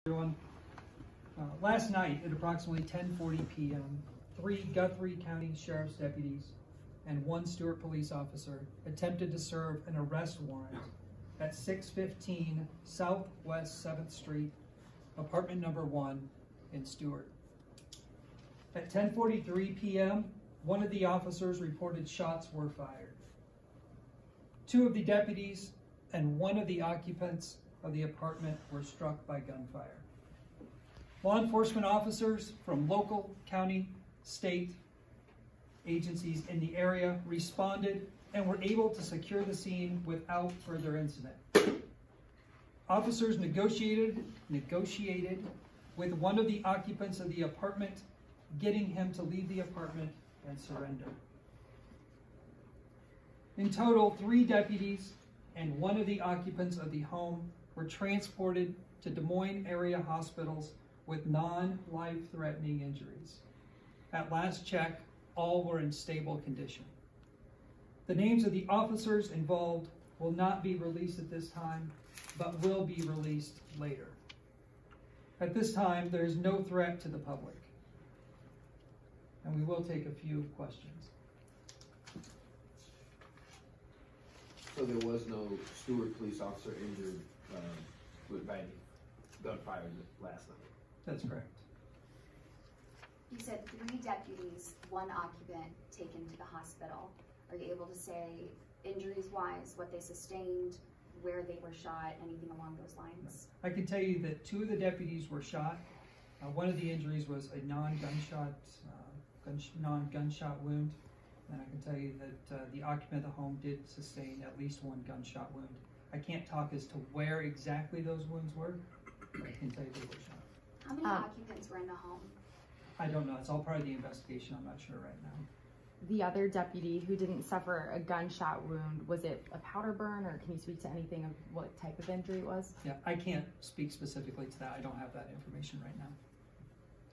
Everyone. Last night at approximately 10:40 p.m., 3 Guthrie County Sheriff's deputies and 1 Stewart police officer attempted to serve an arrest warrant at 615 Southwest 7th Street, apartment number 1 in Stewart. At 10:43 p.m., one of the officers reported shots were fired. 2 of the deputies and 1 of the occupants of the apartment were struck by gunfire. Law enforcement officers from local, county, state agencies in the area responded and were able to secure the scene without further incident. Officers negotiated with one of the occupants of the apartment, getting him to leave the apartment and surrender. In total, 3 deputies and 1 of the occupants of the home were transported to Des Moines area hospitals with non-life-threatening injuries. At last check, all were in stable condition. The names of the officers involved will not be released at this time, but will be released later. At this time, there is no threat to the public, and we will take a few questions. So there was no Stewart police officer injured by gunfire last night? That's correct. You said 3 deputies, 1 occupant taken to the hospital. Are you able to say, injuries-wise, what they sustained, where they were shot, anything along those lines? I can tell you that 2 of the deputies were shot. One of the injuries was a non-gunshot wound. And I can tell you that the occupant of the home did sustain at least 1 gunshot wound. I can't talk as to where exactly those wounds were, but I can tell you they were shot. How many occupants were in the home? I don't know. It's all part of the investigation. I'm not sure right now. The other deputy who didn't suffer a gunshot wound, was it a powder burn, or can you speak to anything of what type of injury it was? Yeah, I can't speak specifically to that. I don't have that information right now.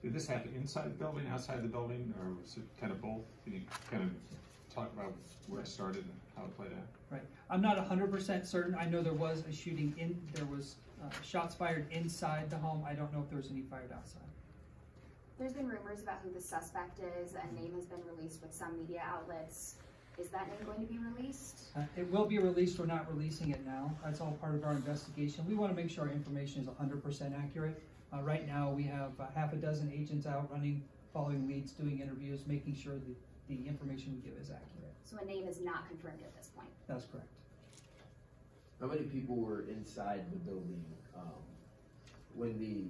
Did this happen inside the building, outside the building, or was it kind of both? Can you kind of talk about where it started and how it played out? Right. I'm not 100% certain. I know there was a shooting there was shots fired inside the home. I don't know if there was any fired outside. There's been rumors about who the suspect is. A name has been released with some media outlets. Is that name going to be released? It will be released. We're not releasing it now. That's all part of our investigation. We want to make sure our information is 100% accurate. Right now, we have half a dozen agents out running, following leads, doing interviews, making sure that the information we give is accurate. So a name is not confirmed at this point? That's correct. How many people were inside the building when the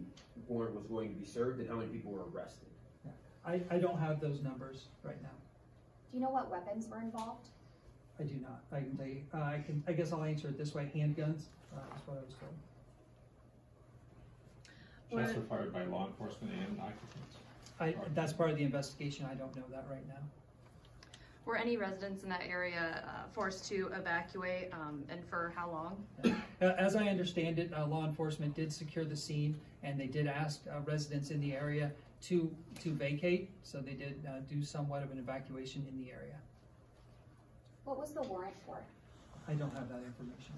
warrant was going to be served, and how many people were arrested? Yeah. I don't have those numbers right now. Do you know what weapons were involved? I do not. I can tell you. I guess I'll answer it this way. Handguns. That's what I was told. Shots were fired by law enforcement and occupants? That's part of the investigation. I don't know that right now. Were any residents in that area forced to evacuate, and for how long? As I understand it, law enforcement did secure the scene, and they did ask residents in the area to vacate, so they did do somewhat of an evacuation in the area. What was the warrant for? I don't have that information.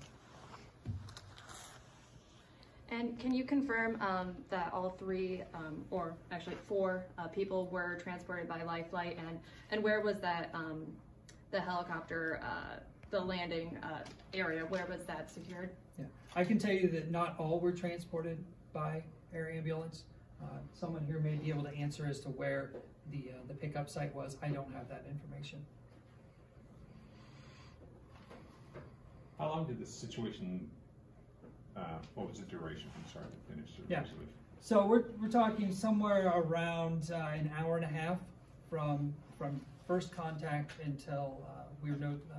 And can you confirm that all 3, or actually 4 people were transported by life flight, and where was that, the helicopter, the landing area, where was that secured? Yeah, I can tell you that not all were transported by air ambulance. Someone here may be able to answer as to where the pickup site was. I don't have that information. How long did this situation, what was the duration from start to finish? Yeah. So we're talking somewhere around an hour and a half from first contact until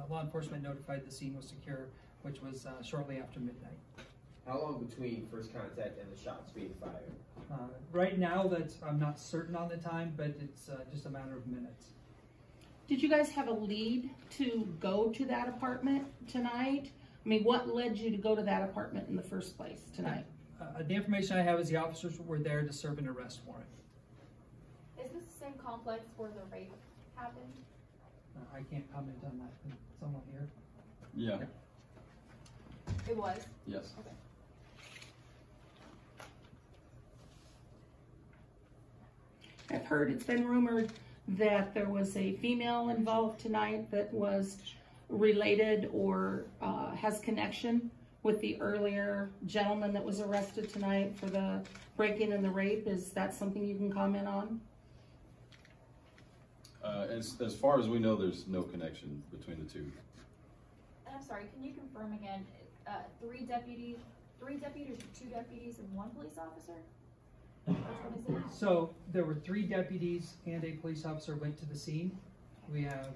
law enforcement notified the scene was secure, which was shortly after midnight. How long between first contact and the shots being fired? Right now, I'm not certain on the time, but it's just a matter of minutes. Did you guys have a lead to go to that apartment tonight? I mean, what led you to go to that apartment in the first place tonight? The information I have is the officers were there to serve an arrest warrant. Is this the same complex where the rape happened? I can't comment on that. Someone here? Yeah. It was? Yes. Okay. I've heard, it's been rumored that there was a female involved tonight that was related or has connection with the earlier gentleman that was arrested tonight for the breaking and the rape. Is that something you can comment on? As far as we know, there's no connection between the two. And I'm sorry, can you confirm again, three deputies, or 2 deputies and 1 police officer? Which one is it? So there were 3 deputies and a police officer went to the scene. We have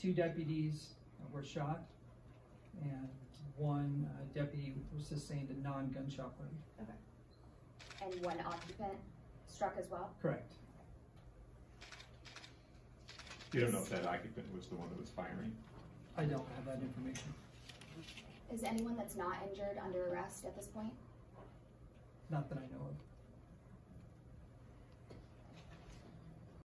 2 deputies were shot, and 1 deputy sustained a non-gunshot wound. Okay. And 1 occupant struck as well? Correct. You don't know if that occupant was the one that was firing? I don't have that information. Is anyone that's not injured under arrest at this point? Not that I know of.